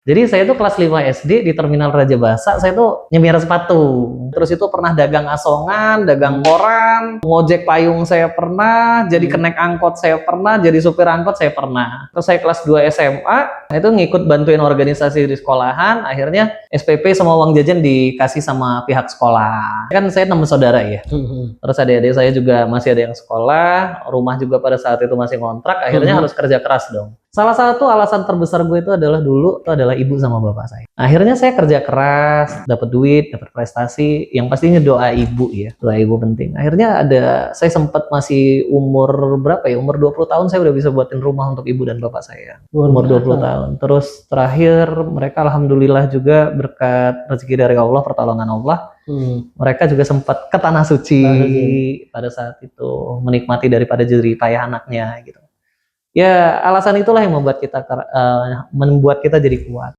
Jadi saya tuh kelas 5 SD di Terminal Raja Basa, saya tuh nyemir sepatu. Terus itu pernah dagang asongan, dagang koran, ngojek payung saya pernah, jadi kenek angkot saya pernah, jadi supir angkot saya pernah. Terus saya kelas 2 SMA, itu ngikut bantuin organisasi di sekolahan, akhirnya SPP sama uang jajan dikasih sama pihak sekolah. Kan saya 6 saudara ya. Terus adik-adik saya juga masih ada yang sekolah, rumah juga pada saat itu masih ngontrak, akhirnya harus kerja keras dong. Salah satu alasan terbesar gue itu adalah dulu itu adalah ibu sama bapak saya. Akhirnya saya kerja keras, dapat duit, dapat prestasi, yang pastinya doa ibu ya. Doa ibu penting. Akhirnya saya sempat masih umur berapa ya? Umur 20 tahun saya udah bisa buatin rumah untuk ibu dan bapak saya. Umur 20 tahun. Terus terakhir mereka alhamdulillah juga berkat rezeki dari Allah, pertolongan Allah. Mereka juga sempat ke Tanah Suci pada saat itu, menikmati daripada jerih payah anaknya gitu. Ya, alasan itulah yang membuat kita jadi kuat.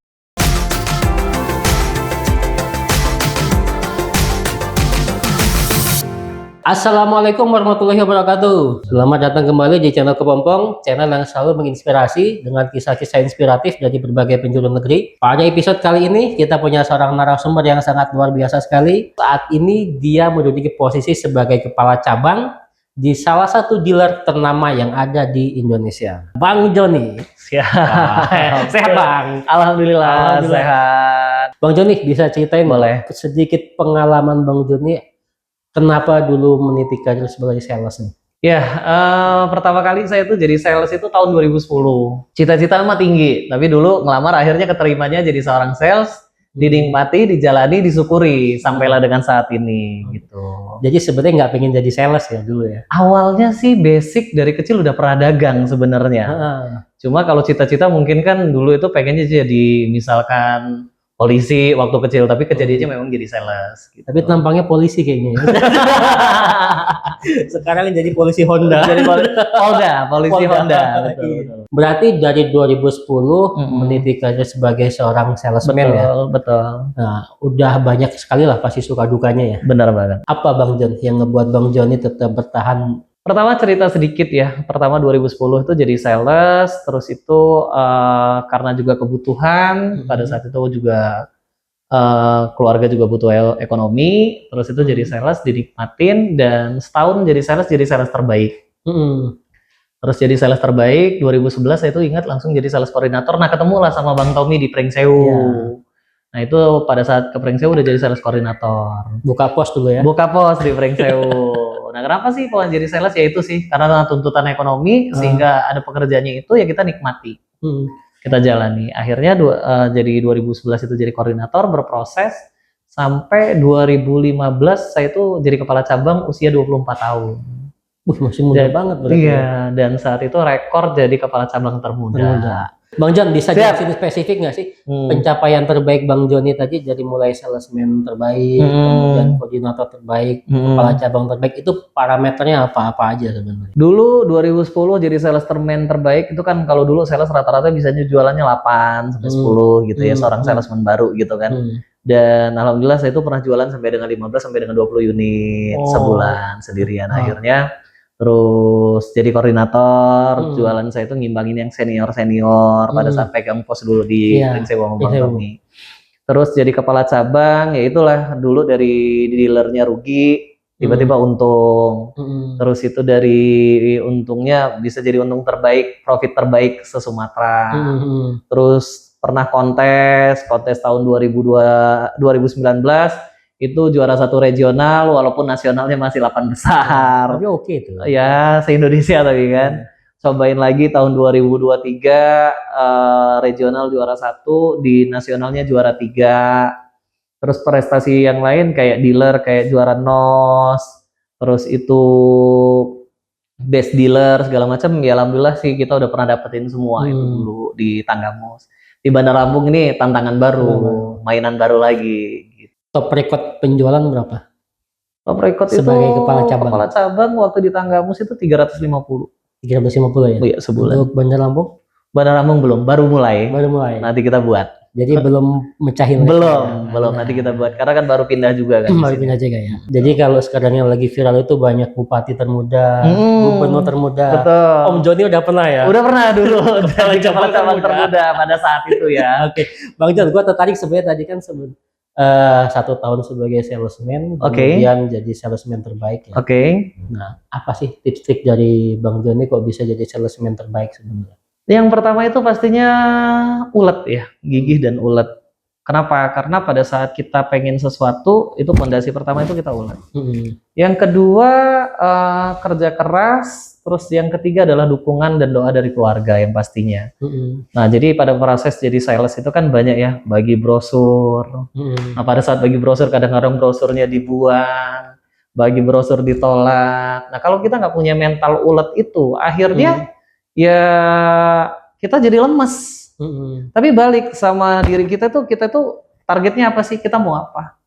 Assalamualaikum warahmatullahi wabarakatuh. Selamat datang kembali di channel Kepompong, channel yang selalu menginspirasi dengan kisah-kisah inspiratif dari berbagai penjuru negeri. Pada episode kali ini, kita punya seorang narasumber yang sangat luar biasa sekali. Saat ini dia menduduki posisi sebagai kepala cabang di salah satu dealer ternama yang ada di Indonesia, Bang Joni. Siap. Sehat Bang? Alhamdulillah sehat. Bang Joni, bisa ceritain boleh sedikit pengalaman Bang Joni, kenapa dulu meniti karir sebagai sales nih? Ya, pertama kali saya tuh jadi sales itu tahun 2010. Cita-cita mah tinggi, tapi dulu ngelamar akhirnya keterimanya jadi seorang sales. Dinikmati, dijalani, disyukuri sampailah dengan saat ini gitu. Jadi sebenarnya nggak pengen jadi sales ya dulu ya? Awalnya sih basic dari kecil udah pernah dagang sebenarnya. Cuma kalau cita-cita mungkin kan dulu itu pengennya jadi misalkan polisi waktu kecil, tapi kejadiannya memang jadi sales. Gitu. Tapi tampangnya polisi kayaknya. Sekarang jadi polisi Honda. Jadi polisi Honda. Betul. Berarti dari 2010 meniti karir sebagai seorang salesman ya? Betul. Nah, udah banyak sekali lah pasti suka dukanya ya? Benar banget. Apa Bang Jon yang ngebuat Bang Joni tetap bertahan? Pertama cerita sedikit ya, pertama 2010 itu jadi sales, terus itu karena juga kebutuhan, pada saat itu juga keluarga juga butuh ekonomi, terus itu jadi sales, dinikmatin, dan setahun jadi sales terbaik. Terus jadi sales terbaik, 2011 saya itu ingat langsung jadi sales koordinator, nah ketemulah sama Bang Tommy di Pringsewu. Nah itu pada saat ke Pringsewu udah jadi sales koordinator. Buka pos dulu ya? Buka pos di Pringsewu. Nah kenapa sih kalau jadi sales ya itu sih karena tuntutan ekonomi sehingga ada pekerjaannya itu ya kita nikmati, kita jalani. Akhirnya jadi 2011 itu jadi koordinator, berproses sampai 2015 saya itu jadi kepala cabang usia 24 tahun. Masih muda banget berarti. Iya, dan saat itu rekor jadi kepala cabang termuda. Bang Jon bisa jelasin spesifik nggak sih pencapaian terbaik Bang Joni tadi, dari mulai salesman terbaik, kemudian koordinator terbaik, kepala cabang terbaik, itu parameternya apa aja sebenarnya? Dulu 2010 jadi salesman terbaik itu kan kalau dulu sales rata-rata bisanya jualannya 8 sampai 10 gitu ya, seorang salesman baru gitu kan. Dan alhamdulillah saya itu pernah jualan sampai dengan 15 sampai dengan 20 unit sebulan sendirian. Akhirnya terus jadi koordinator, jualan saya itu ngimbangin yang senior pada saat pegang pos dulu di Pringsewu sama Bang Tommy. Terus jadi kepala cabang, ya itulah dulu dari dealernya rugi, tiba-tiba untung. Terus itu dari untungnya bisa jadi untung terbaik, profit terbaik se-Sumatera. Terus pernah kontes tahun 2019, itu juara 1 regional, walaupun nasionalnya masih 8 besar. Tapi oke itu. Ya, se-Indonesia tapi kan. Cobain lagi tahun 2023, regional juara 1, di nasionalnya juara 3. Terus prestasi yang lain kayak dealer, kayak juara NOS, terus itu best dealer, segala macam. Ya alhamdulillah sih kita udah pernah dapetin semua itu dulu di Tanggamus. Di Bandar Lampung ini tantangan baru, mainan baru lagi. Top record penjualan berapa? Top record sebagai itu kepala cabang waktu di Tanggamus itu 350. 350 ya? Iya, sebulan. Untuk Bandar Lampung? Bandar Lampung belum, baru mulai. Baru mulai. Nanti kita buat. Jadi belum mecahin Belum. Nanti kita buat karena kan baru pindah juga kan. baru pindah juga ya. Jadi kalau sekarang yang lagi viral itu banyak bupati termuda, gubernur termuda. Betul. Om Joni udah pernah ya? Udah pernah dulu jadi Zaman calon termuda pada saat itu ya. Oke, Bang Jon, gua tertarik sebenarnya tadi kan 1 tahun sebagai salesman, kemudian jadi salesman terbaik ya. Oke. Nah, apa sih tips trik dari Bang Joni kok bisa jadi salesman terbaik sebenarnya? Yang pertama itu pastinya ulet ya, gigih dan ulet. Kenapa? Karena pada saat kita pengen sesuatu, itu fondasi pertama itu kita ulet. Yang kedua kerja keras, terus yang ketiga adalah dukungan dan doa dari keluarga yang pastinya. Nah, jadi pada proses jadi sales itu kan banyak ya, bagi brosur. Nah, pada saat bagi brosur kadang-kadang brosurnya dibuang, bagi brosur ditolak. Nah, kalau kita nggak punya mental ulet itu, akhirnya ya kita jadi lemes. Tapi balik sama diri kita tuh targetnya apa sih? Kita mau apa?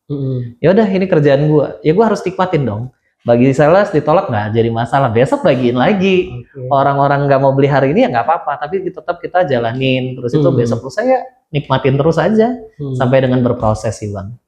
Ya udah ini kerjaan gua. Ya gua harus nikmatin dong. Bagi sales ditolak nggak jadi masalah. Besok bagiin lagi. Orang-orang nggak mau beli hari ini ya nggak apa-apa. Tapi tetap kita jalanin. Terus itu besok lusa ya nikmatin terus aja sampai dengan berproses sih Bang.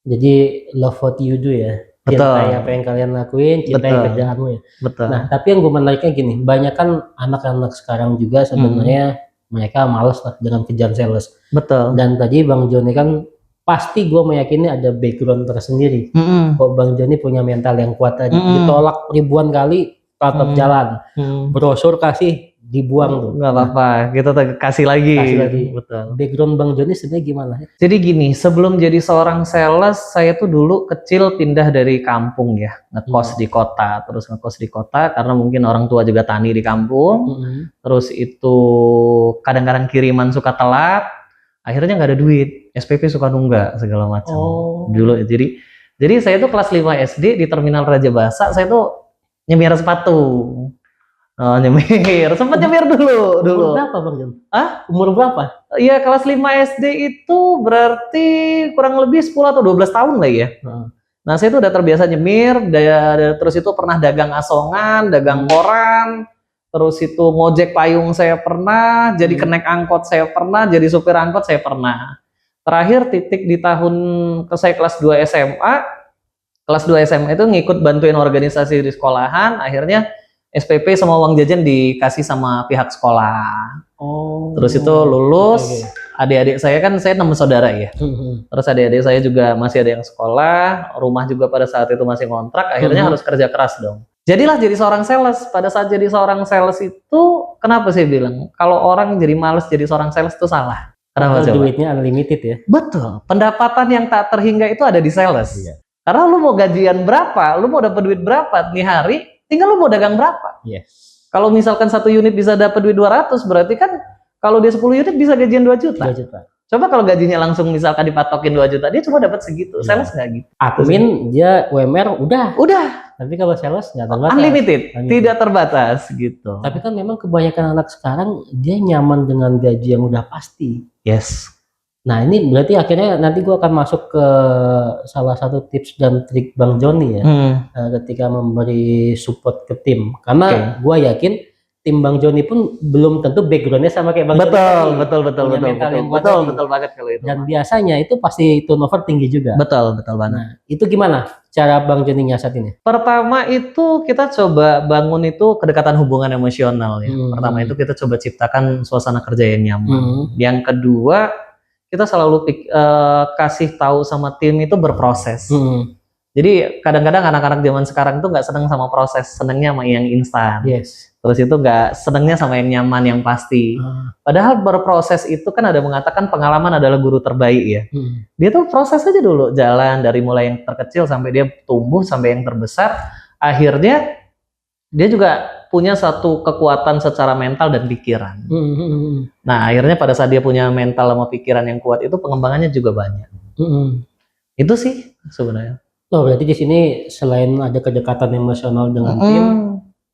Jadi love what you do ya. Cintai apa yang kalian lakuin, cintai kerjaanmu ya. Betul. Nah, tapi yang gue menariknya gini, banyak kan anak-anak sekarang juga sebenarnya mereka males lah dengan kejar sales. Betul. Dan tadi Bang Joni kan pasti gue meyakini ada background tersendiri. Kok Bang Joni punya mental yang kuat tadi. Ditolak ribuan kali, tetap jalan. Brosur kasih, dibuang tuh. Nggak apa-apa, kita kasih lagi. Betul. Background Bang Joni sebenarnya gimana? Jadi gini, sebelum jadi seorang sales, saya tuh dulu kecil pindah dari kampung ya, ngekos di kota. Terus ngekos di kota karena mungkin orang tua juga tani di kampung. Terus itu kadang-kadang kiriman suka telat, akhirnya nggak ada duit. SPP suka nunggak segala macam. Dulu jadi saya tuh kelas 5 SD di Terminal Raja Basa, saya tuh nyemir sepatu. Nyemir, sempat nyemir dulu. Umur berapa Bang Jon? Umur berapa? Iya, kelas 5 SD itu berarti kurang lebih 10 atau 12 tahun lah ya. Nah, saya itu udah terbiasa nyemir, terus itu pernah dagang asongan, dagang koran, terus itu ngojek payung saya pernah, jadi kenek angkot saya pernah, jadi supir angkot saya pernah. Terakhir titik di tahun saya kelas 2 SMA. Kelas 2 SMA itu ngikut bantuin organisasi di sekolahan, akhirnya SPP sama uang jajan dikasih sama pihak sekolah. Terus itu lulus, adik-adik saya kan saya 6 saudara ya. Terus adik-adik saya juga masih ada yang sekolah, rumah juga pada saat itu masih ngontrak, akhirnya harus kerja keras dong. Jadilah jadi seorang sales. Pada saat jadi seorang sales itu, kenapa saya bilang kalau orang jadi males jadi seorang sales itu salah? Kenapa coba? Duitnya unlimited ya. Betul. Pendapatan yang tak terhingga itu ada di sales. Karena lu mau gajian berapa, lu mau dapat duit berapa nih hari, tinggal lu mau dagang berapa. Kalau misalkan 1 unit bisa dapat duit 200, berarti kan kalau dia 10 unit bisa gajian 2 juta. 2 juta. Coba kalau gajinya langsung misalkan dipatokin 2 juta, dia cuma dapat segitu. Sales nggak gitu. Admin dia UMR udah. Tapi kalau sales nggak terbatas. Unlimited, tidak terbatas gitu. Tapi kan memang kebanyakan anak sekarang dia nyaman dengan gaji yang udah pasti. Yes. Nah ini berarti akhirnya nanti gue akan masuk ke salah satu tips dan trik Bang Joni ya, ketika memberi support ke tim. Karena gue yakin tim Bang Joni pun belum tentu backgroundnya sama kayak Bang Joni. Betul banget kalau itu. Dan biasanya itu pasti turnover tinggi juga. Betul banget. Nah itu gimana cara Bang Joni nyiasatinnya? Pertama itu kita coba bangun itu kedekatan hubungan emosional ya. Pertama itu kita coba ciptakan suasana kerja yang nyaman. Yang kedua kita selalu kasih tahu sama tim itu berproses. Jadi kadang-kadang anak-anak zaman sekarang tuh nggak seneng sama proses, senengnya sama yang instan. Terus itu nggak senengnya sama yang nyaman, yang pasti. Padahal berproses itu kan ada mengatakan pengalaman adalah guru terbaik ya. Dia tuh proses aja dulu, jalan dari mulai yang terkecil sampai dia tumbuh sampai yang terbesar. Akhirnya dia juga punya satu kekuatan secara mental dan pikiran. Nah akhirnya pada saat dia punya mental sama pikiran yang kuat itu pengembangannya juga banyak. Itu sih sebenarnya. Berarti di sini selain ada kedekatan emosional dengan tim,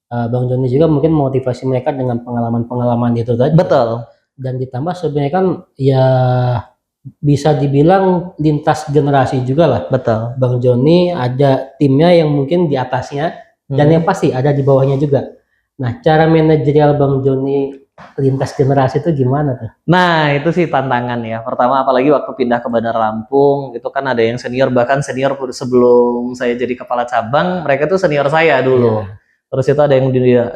Bang Joni juga mungkin motivasi mereka dengan pengalaman-pengalaman itu tadi. Betul. Dan ditambah sebenarnya kan ya bisa dibilang lintas generasi juga lah. Betul. Bang Joni ada timnya yang mungkin di atasnya dan yang pasti ada di bawahnya juga. Nah, cara manajerial Bang Joni lintas generasi itu gimana tuh? Nah, itu sih tantangan ya. Pertama, apalagi waktu pindah ke Bandar Lampung, itu kan ada yang senior, bahkan senior sebelum saya jadi kepala cabang, mereka tuh senior saya dulu. Iya. Terus itu ada yang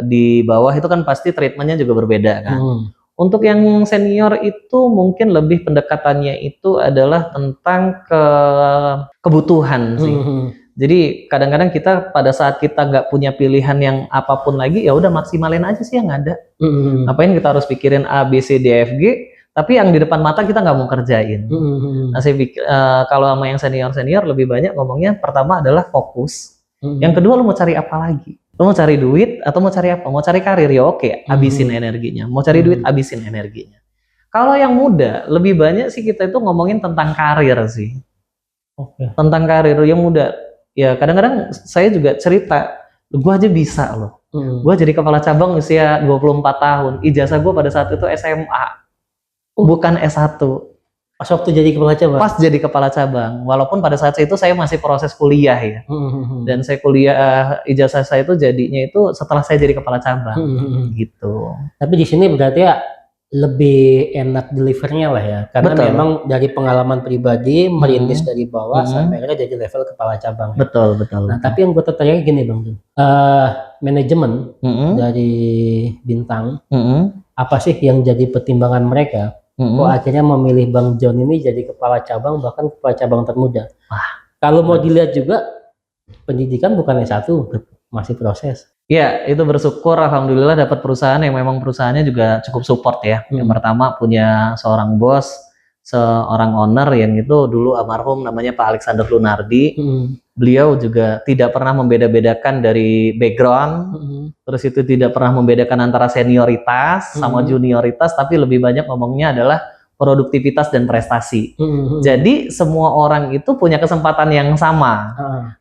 di bawah, itu kan pasti treatmentnya juga berbeda kan. Untuk yang senior itu mungkin lebih pendekatannya itu adalah tentang kebutuhan sih. Jadi kadang-kadang kita pada saat kita nggak punya pilihan yang apapun lagi, ya udah maksimalin aja sih yang ada. Ngapain kita harus pikirin A, B, C, D, F, G, tapi yang di depan mata kita nggak mau kerjain. Nah, saya pikir kalau sama yang senior lebih banyak ngomongnya pertama adalah fokus. Yang kedua, lu mau cari apa lagi? Lu mau cari duit atau mau cari apa? Mau cari karir ya oke, habisin energinya. Mau cari duit, habisin energinya. Kalau yang muda, lebih banyak sih kita itu ngomongin tentang karir sih. Tentang karir yang muda. Ya kadang-kadang saya juga cerita, gue aja bisa loh. Gue jadi kepala cabang usia 24 tahun. Ijazah gue pada saat itu SMA. Bukan S1. Pas waktu jadi kepala cabang? Pas jadi kepala cabang. Walaupun pada saat itu saya masih proses kuliah ya. Dan saya kuliah, ijazah saya itu jadinya itu setelah saya jadi kepala cabang. Gitu. Tapi di sini berarti ya lebih enak delivernya lah ya. Karena Betul. memang dari pengalaman pribadi, merintis dari bawah, sampai akhirnya jadi level kepala cabang. Betul. Nah, tapi yang gue tertarik gini Bang. Manajemen dari Bintang, apa sih yang jadi pertimbangan mereka? Kok akhirnya memilih Bang John ini jadi kepala cabang, bahkan kepala cabang termuda. Kalau mau dilihat juga, pendidikan bukan S1, masih proses. Ya, itu bersyukur alhamdulillah dapat perusahaan yang memang perusahaannya juga cukup support ya. Yang pertama punya seorang bos, seorang owner yang itu dulu almarhum namanya Pak Alexander Lunardi. Beliau juga tidak pernah membeda-bedakan dari background. Terus itu tidak pernah membedakan antara senioritas sama junioritas, tapi lebih banyak ngomongnya adalah produktivitas dan prestasi. Jadi semua orang itu punya kesempatan yang sama.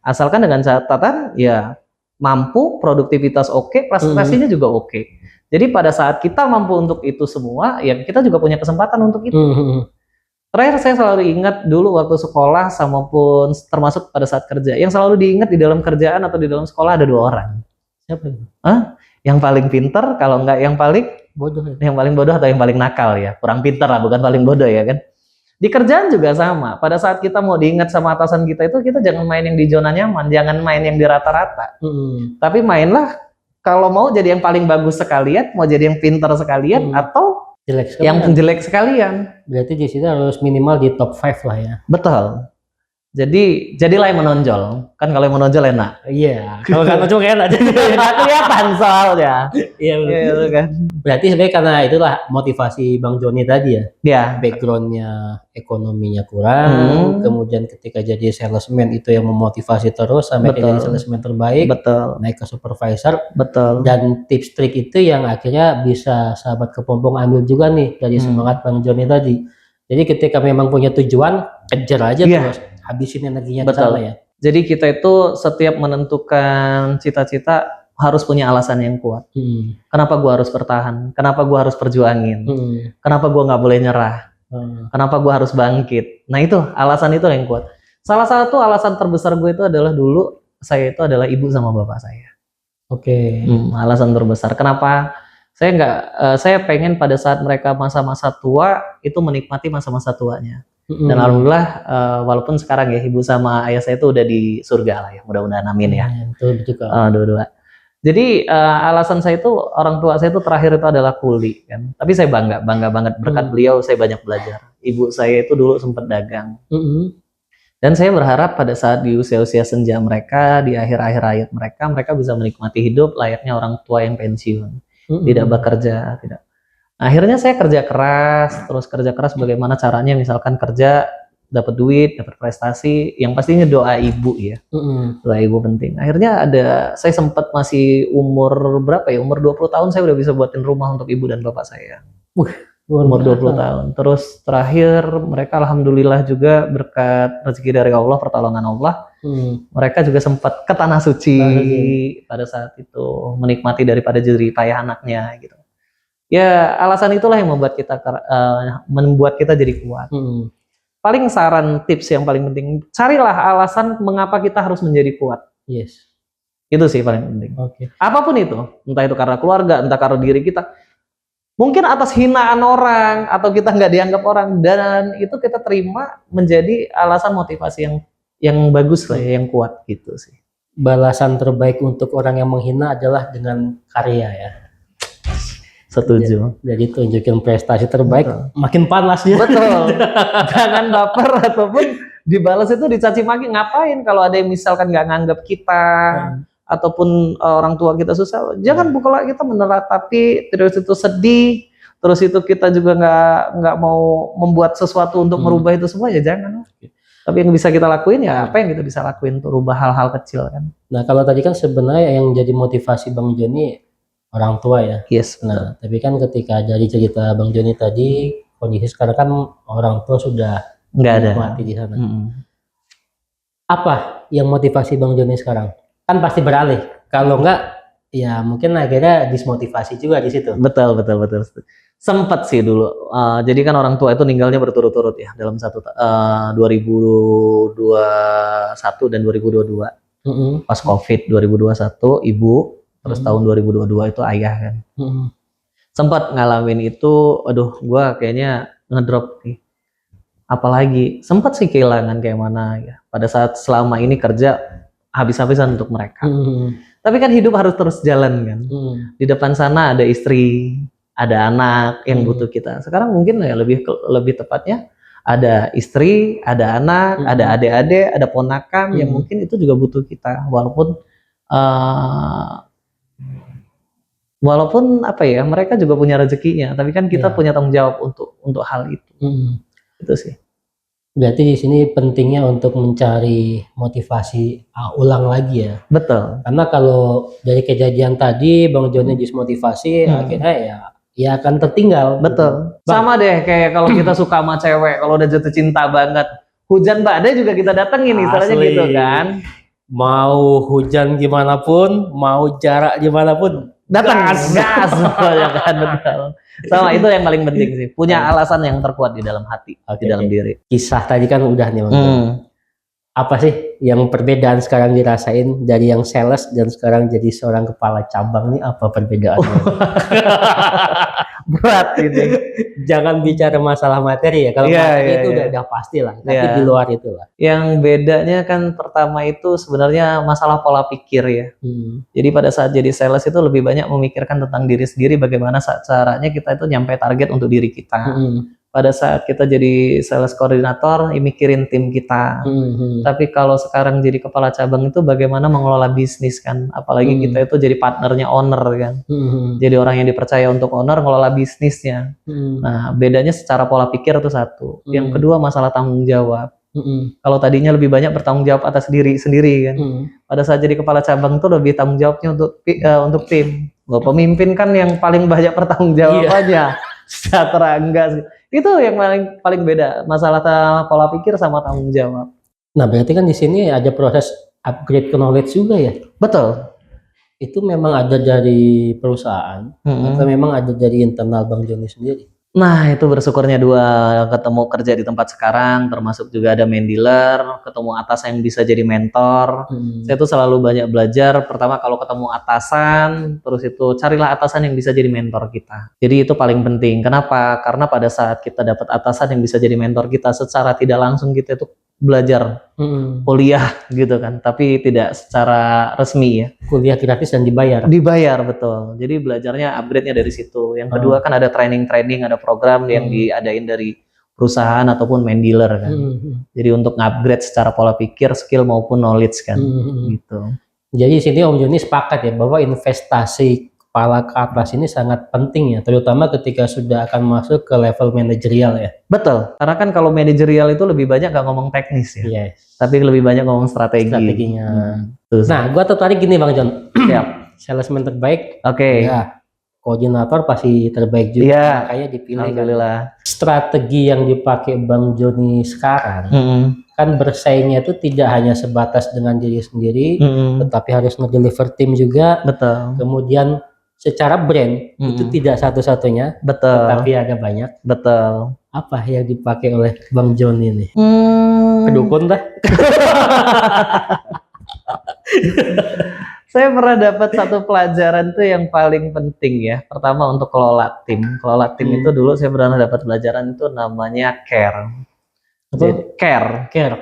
Asalkan dengan catatan ya mampu, produktivitas oke, prestasinya juga oke. Jadi pada saat kita mampu untuk itu semua, ya kita juga punya kesempatan untuk itu. Terakhir saya selalu ingat dulu waktu sekolah sama pun termasuk pada saat kerja. Yang selalu diingat di dalam kerjaan atau di dalam sekolah ada 2 orang. Siapa itu? Yang paling pinter, kalau enggak yang paling bodoh. Yang paling bodoh atau yang paling nakal ya. Kurang pinter lah, bukan paling bodoh ya kan. Di kerjaan juga sama. Pada saat kita mau diingat sama atasan kita itu, kita jangan main yang di zona nyaman, jangan main yang di rata-rata. Tapi mainlah kalau mau jadi yang paling bagus sekalian, mau jadi yang pintar sekalian, atau jelek sekalian. Yang jelek sekalian. Berarti di sini harus minimal di top 5 lah ya. Betul. Jadi jadilah yang menonjol. Kan kalau yang menonjol enak. Iya. Kalau nggak menonjol enak, jadi enak kelihatan soalnya. Iya betul kan. Berarti sebenarnya karena itulah motivasi Bang Joni tadi ya. Iya. Backgroundnya ekonominya kurang, kemudian ketika jadi salesman itu yang memotivasi terus sampai jadi salesman terbaik. Betul. Naik ke supervisor. Betul. Dan tips trik itu yang akhirnya bisa sahabat kepompong ambil juga nih dari semangat Bang Joni tadi. Jadi ketika memang punya tujuan, kejar aja terus, habisin energinya ke sana ya. Jadi kita itu setiap menentukan cita-cita harus punya alasan yang kuat. Kenapa gua harus bertahan? Kenapa gua harus perjuangin? Kenapa gua nggak boleh nyerah? Kenapa gua harus bangkit? Nah itu alasan itu yang kuat. Salah satu alasan terbesar gue itu adalah dulu saya itu adalah ibu sama bapak saya. Alasan terbesar. Kenapa? Saya pengen pada saat mereka masa-masa tua itu menikmati masa-masa tuanya. Dan alhamdulillah walaupun sekarang ya ibu sama ayah saya itu udah di surga lah ya, mudah-mudahan amin ya. Dua-dua. Jadi alasan saya itu orang tua saya itu terakhir itu adalah kuli kan. Tapi saya bangga banget berkat beliau saya banyak belajar. Ibu saya itu dulu sempat dagang. Dan saya berharap pada saat di usia-usia senja mereka, di akhir-akhir hayat mereka bisa menikmati hidup layaknya orang tua yang pensiun. Tidak bekerja, tidak. Akhirnya saya kerja keras bagaimana caranya misalkan kerja dapat duit, dapat prestasi, yang pastinya doa ibu ya. Doa ibu penting. Akhirnya saya sempat masih umur berapa ya? Umur 20 tahun saya udah bisa buatin rumah untuk ibu dan bapak saya. Umur 20 tahun. Terus terakhir mereka alhamdulillah juga berkat rezeki dari Allah, pertolongan Allah. Mereka juga sempat ke Tanah Suci pada saat itu menikmati daripada jerih payah anaknya gitu. Ya alasan itulah yang membuat kita jadi kuat. Paling saran tips yang paling penting, carilah alasan mengapa kita harus menjadi kuat. Itu sih paling penting. Apapun itu, entah itu karena keluarga, entah karena diri kita. Mungkin atas hinaan orang atau kita nggak dianggap orang, dan itu kita terima menjadi alasan motivasi yang bagus lah ya, yang kuat gitu sih. Balasan terbaik untuk orang yang menghina adalah dengan karya ya. Setuju. Jadi tunjukin prestasi terbaik, Betul. makin panas ya. Betul. Jangan baper ataupun dibalas itu dicaci maki. Ngapain kalau ada yang misalkan nggak nganggap kita ataupun orang tua kita susah, jangan bukanlah kita meneratapi terus itu sedih, terus itu kita juga nggak mau membuat sesuatu untuk merubah itu semua, ya jangan. Tapi yang bisa kita lakuin ya apa yang kita bisa lakuin untuk rubah hal-hal kecil kan. Nah kalau tadi kan sebenarnya yang jadi motivasi Bang Joni orang tua ya. Yes. Nah tapi kan ketika dari cerita Bang Joni tadi, kondisi sekarang kan orang tua sudah nggak ada mati di sana. Apa yang motivasi Bang Joni sekarang? Kan pasti beralih. Kalau enggak, ya mungkin akhirnya dismotivasi juga di situ. Betul. Sempat sih dulu. Jadi kan orang tua itu ninggalnya berturut-turut ya dalam 2021 dan 2022. Pas COVID 2021 ibu, terus tahun 2022 itu ayah kan. Sempat ngalamin itu, aduh gua kayaknya ngedrop nih. Apalagi sempat sih kehilangan kayak mana ya. Pada saat selama ini kerja habis-habisan untuk mereka. Tapi kan hidup harus terus jalan kan. Di depan sana ada istri, ada anak yang butuh kita. Sekarang mungkin ya lebih tepatnya ada istri, ada anak, ada adik-adik, ada ponakan yang mungkin itu juga butuh kita. Walaupun apa ya, mereka juga punya rezekinya, tapi kan kita punya tanggung jawab untuk hal itu. Itu sih. Berarti di sini pentingnya untuk mencari motivasi ulang lagi ya. Betul. Karena kalau dari kejadian tadi Bang Joni dismotivasi, akhirnya ya akan tertinggal. Betul. Sama deh kayak kalau kita suka sama cewek, kalau udah jatuh cinta banget, hujan badai juga kita datengin, istilahnya gitu kan. Mau hujan gimana pun, mau jarak gimana pun, datang gas ya kan. Betul. Sama itu yang paling penting sih, punya alasan yang terkuat di dalam hati, di dalam diri. Kisah tadi kan udah nih Bang Joni. Apa sih yang perbedaan sekarang dirasain dari yang sales dan sekarang jadi seorang kepala cabang nih, apa perbedaannya? Berat ini. Jangan bicara masalah materi ya, kalau materi itu udah pasti lah, tapi di luar itu lah. Yang bedanya kan pertama itu sebenarnya masalah pola pikir ya. Jadi pada saat jadi sales itu lebih banyak memikirkan tentang diri sendiri, bagaimana caranya kita itu nyampe target untuk diri kita. Pada saat kita jadi sales koordinator, mikirin tim kita. Tapi kalau sekarang jadi kepala cabang itu bagaimana mengelola bisnis kan. Apalagi kita itu jadi partnernya owner kan. Jadi orang yang dipercaya untuk owner ngelola bisnisnya. Nah bedanya secara pola pikir itu satu. Yang kedua masalah tanggung jawab. Kalau tadinya lebih banyak bertanggung jawab atas diri sendiri kan. Pada saat jadi kepala cabang itu lebih tanggung jawabnya untuk tim. Pemimpin kan yang paling banyak bertanggung jawabannya. Sejahtera enggak sih. Itu yang paling beda, masalah pola pikir sama tanggung jawab. Nah berarti kan di sini ada proses upgrade ke knowledge juga ya? Betul. Itu memang ada dari perusahaan atau memang ada dari internal Bang Joni sendiri? Nah itu bersyukurnya dua, ketemu kerja di tempat sekarang, termasuk juga ada main dealer, ketemu atasan yang bisa jadi mentor. Saya tuh selalu banyak belajar. Pertama kalau ketemu atasan, terus itu carilah atasan yang bisa jadi mentor kita. Jadi itu paling penting. Kenapa? Karena pada saat kita dapat atasan yang bisa jadi mentor kita, secara tidak langsung kita itu belajar kuliah gitu kan, tapi tidak secara resmi ya. Kuliah gratis dan dibayar? Dibayar, betul. Jadi belajarnya upgrade-nya dari situ. Yang kedua kan ada training, ada program yang diadain dari perusahaan ataupun main dealer kan. Jadi untuk upgrade secara pola pikir, skill maupun knowledge kan. Gitu. Jadi sini Om Joni sepakat ya bahwa investasi kepala ke atas ini sangat penting ya, terutama ketika sudah akan masuk ke level manajerial ya. Betul, karena kan kalau manajerial itu lebih banyak gak ngomong teknis ya, tapi lebih banyak ngomong strateginya. Nah, gua tertarik gini Bang Jon. Siap. Salesman terbaik. Ya, koordinator pasti terbaik juga. Makanya dipilih. Alhamdulillah. Strategi yang dipakai Bang Joni sekarang kan bersaingnya itu tidak hanya sebatas dengan diri sendiri, tetapi harus ngedeliver tim juga. Betul. Kemudian secara brand itu tidak satu-satunya, tetapi ada banyak. Betul. Apa yang dipakai oleh Bang Joni ini? Kedukun dah. Saya pernah dapat satu pelajaran tuh yang paling penting ya. Pertama untuk kelola tim. Kelola tim itu dulu saya pernah dapat pelajaran itu namanya care. Apa? Jadi care. Care.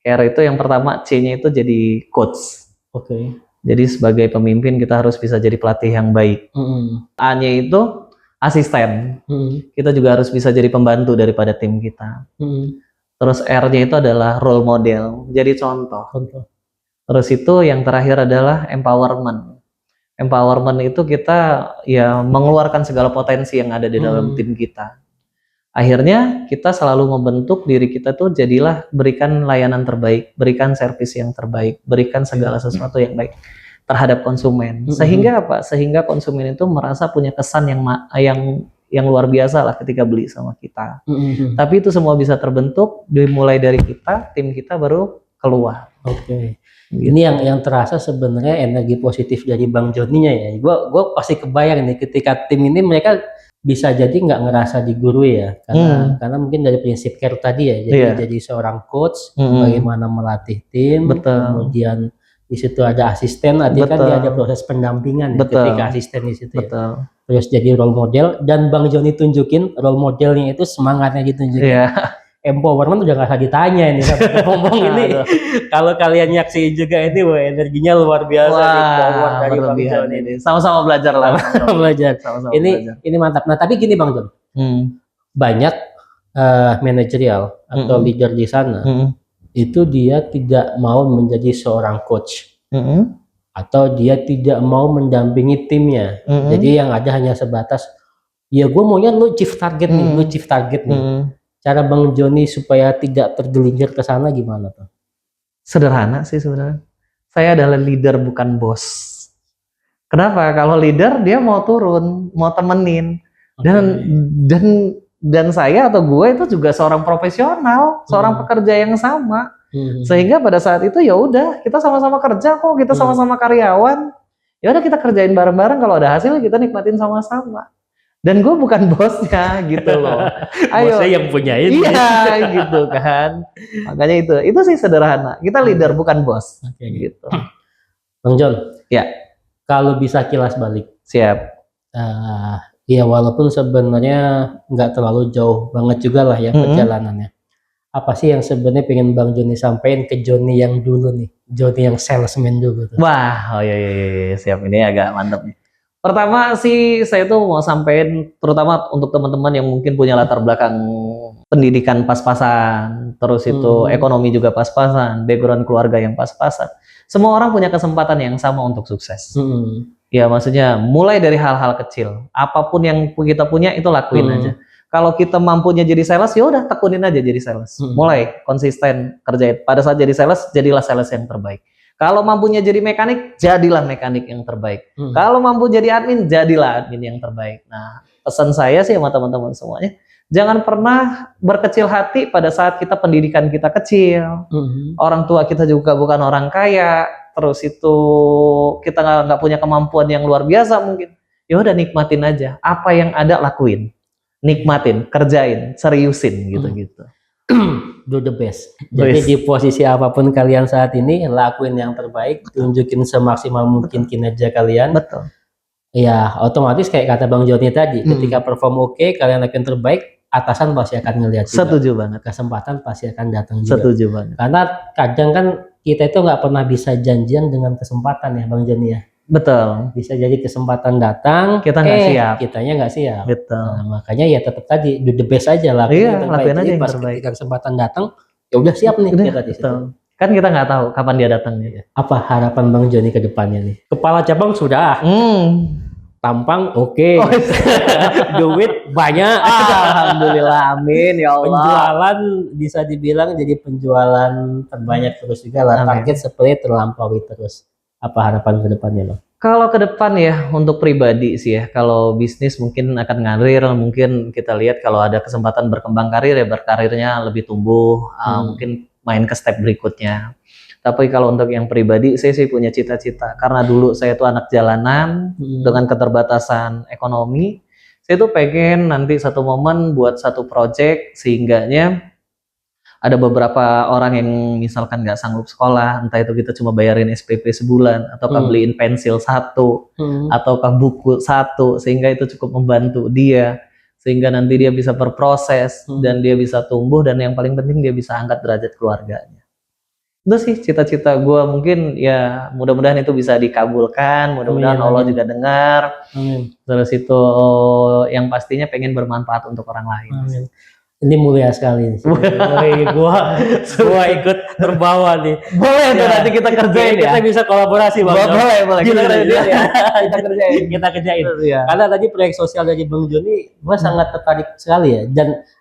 Care itu yang pertama C-nya itu jadi coach. Oke. Jadi sebagai pemimpin kita harus bisa jadi pelatih yang baik. A-nya itu asisten. Kita juga harus bisa jadi pembantu daripada tim kita. Terus R-nya itu adalah role model, jadi contoh. Terus itu yang terakhir adalah empowerment. Empowerment itu kita ya mengeluarkan segala potensi yang ada di dalam tim kita. Akhirnya kita selalu membentuk diri kita tuh jadilah berikan layanan terbaik, berikan servis yang terbaik, berikan segala sesuatu yang baik terhadap konsumen. Sehingga apa? Sehingga konsumen itu merasa punya kesan yang luar biasa lah ketika beli sama kita. Tapi itu semua bisa terbentuk dimulai dari kita, tim kita baru keluar. Oke. Ini yang terasa sebenarnya energi positif dari Bang Joninya ya. Gue pasti kebayang nih ketika tim ini mereka bisa jadi nggak ngerasa digurui ya, karena mungkin dari prinsip care tadi ya. Jadi seorang coach, bagaimana melatih tim, kemudian di situ ada asisten, artinya kan dia ada proses pendampingan ya, ketika asisten di situ ya. Terus jadi role model dan Bang Joni tunjukin role modelnya itu semangatnya ditunjukin. Empowerment udah nggak usah ditanya ini ngomong ini. Kalau kalian nyaksiin juga ini, wah energinya luar biasa. Power dari Bang Jon ini. Sama-sama belajar lah. Belajar. Ini mantap. Nah tapi gini Bang Jon, banyak manajerial atau leader di sana itu dia tidak mau menjadi seorang coach atau dia tidak mau mendampingi timnya. Jadi yang ada hanya sebatas, ya gue maunya lu chief target nih, lu chief target nih. Cara Bang Joni supaya tidak tergelincir ke sana gimana tuh? Sederhana sih sebenarnya. Saya adalah leader bukan bos. Kenapa? Kalau leader dia mau turun, mau temenin. Dan saya atau gue itu juga seorang profesional, seorang pekerja yang sama. Sehingga pada saat itu ya udah, kita sama-sama kerja kok, kita sama-sama karyawan. Ya udah kita kerjain bareng-bareng, kalau ada hasil kita nikmatin sama-sama. Dan gue bukan bosnya gitu loh. Ayo. Bosnya yang punya ini. Iya gitu kan. Makanya itu sih sederhana. Kita leader bukan bos. Gitu. Bang Jon. Ya. Kalau bisa kilas balik. Siap. Ya walaupun sebenarnya nggak terlalu jauh banget juga lah ya perjalanannya. Apa sih yang sebenarnya pengen Bang Joni sampaikan ke Joni yang dulu nih? Joni yang salesman dulu tuh. Wah, iya, siap, ini agak mantap nih. Pertama sih saya tuh mau sampaikan terutama untuk teman-teman yang mungkin punya latar belakang pendidikan pas-pasan, terus itu ekonomi juga pas-pasan, background keluarga yang pas-pasan. Semua orang punya kesempatan yang sama untuk sukses. Ya maksudnya mulai dari hal-hal kecil, apapun yang kita punya itu lakuin aja. Kalau kita mampunya jadi sales, ya udah tekunin aja jadi sales. Mulai konsisten kerjain. Pada saat jadi sales, jadilah sales yang terbaik. Kalau mampunya jadi mekanik, jadilah mekanik yang terbaik. Kalau mampu jadi admin, jadilah admin yang terbaik. Nah, pesan saya sih sama teman-teman semuanya, jangan pernah berkecil hati pada saat kita pendidikan kita kecil. Orang tua kita juga bukan orang kaya, terus itu kita nggak punya kemampuan yang luar biasa mungkin. Ya udah nikmatin aja, apa yang ada lakuin. Nikmatin, kerjain, seriusin gitu-gitu. Do the best. Jadi di posisi apapun kalian saat ini, lakuin yang terbaik, tunjukin semaksimal mungkin kinerja kalian. Betul. Ya, otomatis kayak kata Bang Joni tadi, ketika perform oke, kalian lakuin terbaik, atasan pasti akan ngelihat juga. Setuju banget. Kesempatan pasti akan datang juga. Setuju banget. Karena kadang kan kita itu nggak pernah bisa janjian dengan kesempatan ya Bang Joni ya. Betul. Bisa jadi kesempatan datang, kita nggak siap. Kitanya nggak siap. Betul. Nah, makanya ya tetap tadi do the best aja lah. Iya, lakuin aja yang pas terbaik. ketika kesempatan datang, ya udah siap nih kita di situ. Kan kita nggak tahu kapan dia datang nih. Apa harapan Bang Joni ke depannya nih? Kepala cabang sudah. Tampang oke. Duit banyak. Alhamdulillah, amin ya Allah. Penjualan bisa dibilang jadi penjualan terbanyak terus juga lah. Target seperti terlampaui terus. Apa harapan ke depannya Bang? Kalau ke depan ya untuk pribadi sih ya, kalau bisnis mungkin akan ngalir, mungkin kita lihat kalau ada kesempatan berkembang karir ya berkarirnya lebih tumbuh, mungkin main ke step berikutnya. Tapi kalau untuk yang pribadi saya sih punya cita-cita, karena dulu saya tuh anak jalanan dengan keterbatasan ekonomi, saya tuh pengen nanti satu momen buat satu project sehingganya ada beberapa orang yang misalkan nggak sanggup sekolah, entah itu kita cuma bayarin SPP sebulan, ataukah beliin pensil satu, ataukah buku satu, sehingga itu cukup membantu dia, sehingga nanti dia bisa berproses, dan dia bisa tumbuh, dan yang paling penting dia bisa angkat derajat keluarganya. Itu sih cita-cita gue, mungkin ya mudah-mudahan itu bisa dikabulkan, mudah-mudahan Allah juga dengar. Terus itu yang pastinya pengen bermanfaat untuk orang lain. Amin. Ini mulia sekali. Gua ikut terbawa nih. Boleh tuh nanti kita kerjain ya. Kita bisa kolaborasi Bang. Boleh. Kita kerjain ya. Kita kerjain. Karena tadi proyek sosial dari Bang Joni, gua sangat tertarik sekali ya.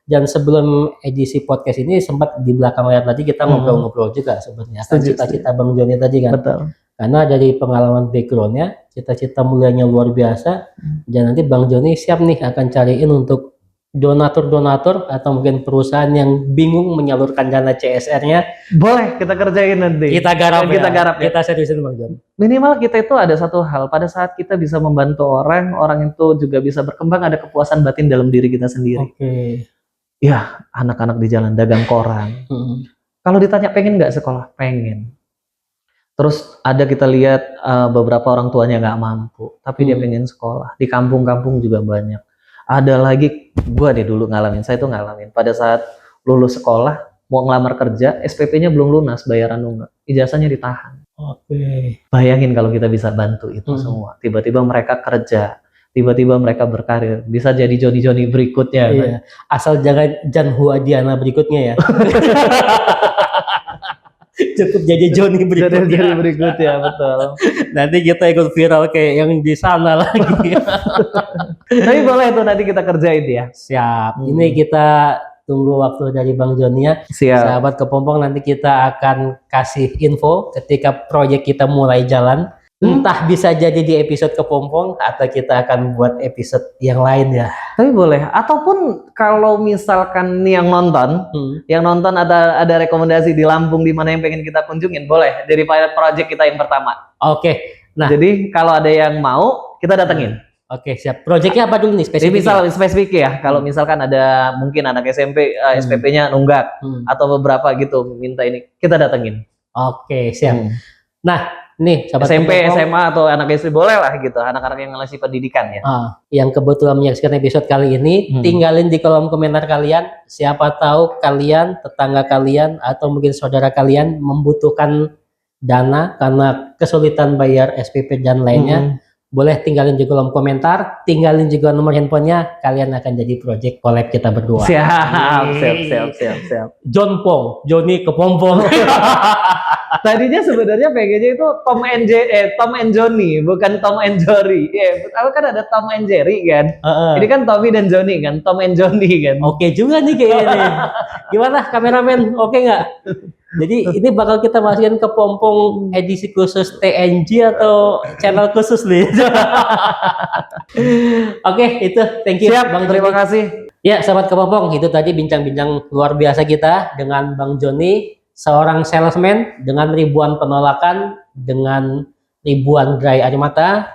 Dan sebelum edisi podcast ini sempat di belakang layar tadi kita ngobrol-ngobrol juga sebenarnya. Cita-cita Bang Joni tadi kan. Betul. Karena dari pengalaman backgroundnya, cita-cita mulianya luar biasa. Dan nanti Bang Joni siap nih akan cariin untuk donatur atau mungkin perusahaan yang bingung menyalurkan dana CSR-nya. Boleh kita kerjain nanti. Kita garap ya. Kita seriusin Bang Jon. Minimal kita itu ada satu hal, pada saat kita bisa membantu orang itu juga bisa berkembang, ada kepuasan batin dalam diri kita sendiri. Ya, anak-anak di jalan dagang koran. Kalau ditanya pengen nggak sekolah? Pengen. Terus ada kita lihat beberapa orang tuanya nggak mampu, tapi dia pengen sekolah. Di kampung-kampung juga banyak. Ada lagi, gua deh dulu ngalamin, saya tuh ngalamin pada saat lulus sekolah mau ngelamar kerja, SPP-nya belum lunas, bayaran nunggak, ijazahnya ditahan. Bayangin kalau kita bisa bantu itu semua, tiba-tiba mereka kerja, tiba-tiba mereka berkarir, bisa jadi Joni berikutnya. Iya. Kan? Asal jangan Janhua Diana berikutnya ya. Cukup jadi Joni berikutnya. Betul. Nanti kita ikut viral kayak yang di sana lagi. Tapi boleh tuh nanti kita kerjain ya. Siap. Ini kita tunggu waktu dari Bang Joni ya. Siap. Sahabat Kepompong, nanti kita akan kasih info ketika proyek kita mulai jalan. Entah bisa jadi di episode Kepompong atau kita akan buat episode yang lain ya. Tapi boleh. Ataupun kalau misalkan yang nonton ada rekomendasi di Lampung di mana yang pengen kita kunjungin, boleh dari project kita yang pertama. Oke. Nah, jadi kalau ada yang mau kita datengin. Oke, siap. Proyeknya apa dulu nih spesifik ya? Kalau misalkan ada mungkin anak SMP SPP-nya nunggak atau beberapa gitu minta ini, kita datengin. Oke, siap. Nah, nih SMP, SMA atau anak SD boleh lah gitu, anak-anak yang ngasih pendidikan ya. Yang kebetulan menyaksikan episode kali ini, tinggalin di kolom komentar kalian. Siapa tahu kalian, tetangga kalian, atau mungkin saudara kalian membutuhkan dana karena kesulitan bayar SPP dan lainnya. Boleh tinggalin di kolom komentar, tinggalin juga nomor handphonenya, kalian akan jadi project collab kita berdua. Siap. Joni Kepompong. Tadinya sebenarnya pengennya itu Tom and Johnny, bukan Tom and Jerry. Tahu kan ada Tom and Jerry kan? Ini kan Tommy dan Johnny kan, Tom and Johnny kan. Oke juga nih kayaknya nih. Gimana kameramen? Oke nggak? Jadi ini bakal kita masukin ke Kepompong edisi khusus TNG atau channel khusus nih. Oke, itu thank you. Siap, Bang terima Joni. kasih. Ya, sahabat Kepompong, itu tadi bincang-bincang luar biasa kita dengan Bang Joni, seorang salesman dengan ribuan penolakan, dengan ribuan gerai air mata,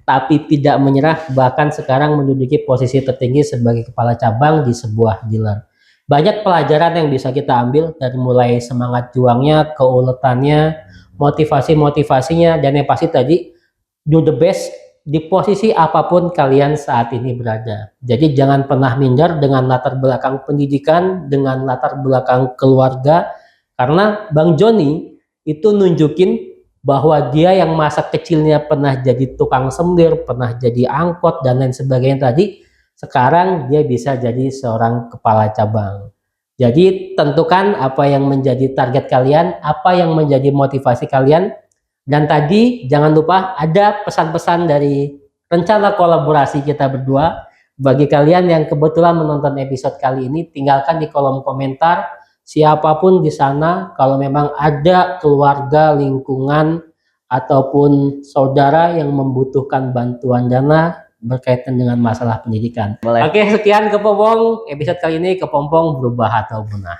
tapi tidak menyerah, bahkan sekarang menduduki posisi tertinggi sebagai kepala cabang di sebuah dealer. Banyak pelajaran yang bisa kita ambil dari mulai semangat juangnya, keuletannya, motivasinya, dan yang pasti tadi do the best di posisi apapun kalian saat ini berada. Jadi jangan pernah minder dengan latar belakang pendidikan, dengan latar belakang keluarga, karena Bang Joni itu nunjukin bahwa dia yang masa kecilnya pernah jadi tukang semir, pernah jadi angkot, dan lain sebagainya tadi, sekarang dia bisa jadi seorang kepala cabang. Jadi tentukan apa yang menjadi target kalian, apa yang menjadi motivasi kalian. Dan tadi jangan lupa ada pesan-pesan dari rencana kolaborasi kita berdua. Bagi kalian yang kebetulan menonton episode kali ini, tinggalkan di kolom komentar. Siapapun di sana, kalau memang ada keluarga, lingkungan, ataupun saudara yang membutuhkan bantuan dana berkaitan dengan masalah pendidikan. Oke, sekian Kepompong. Episode kali ini Kepompong berubah atau punah.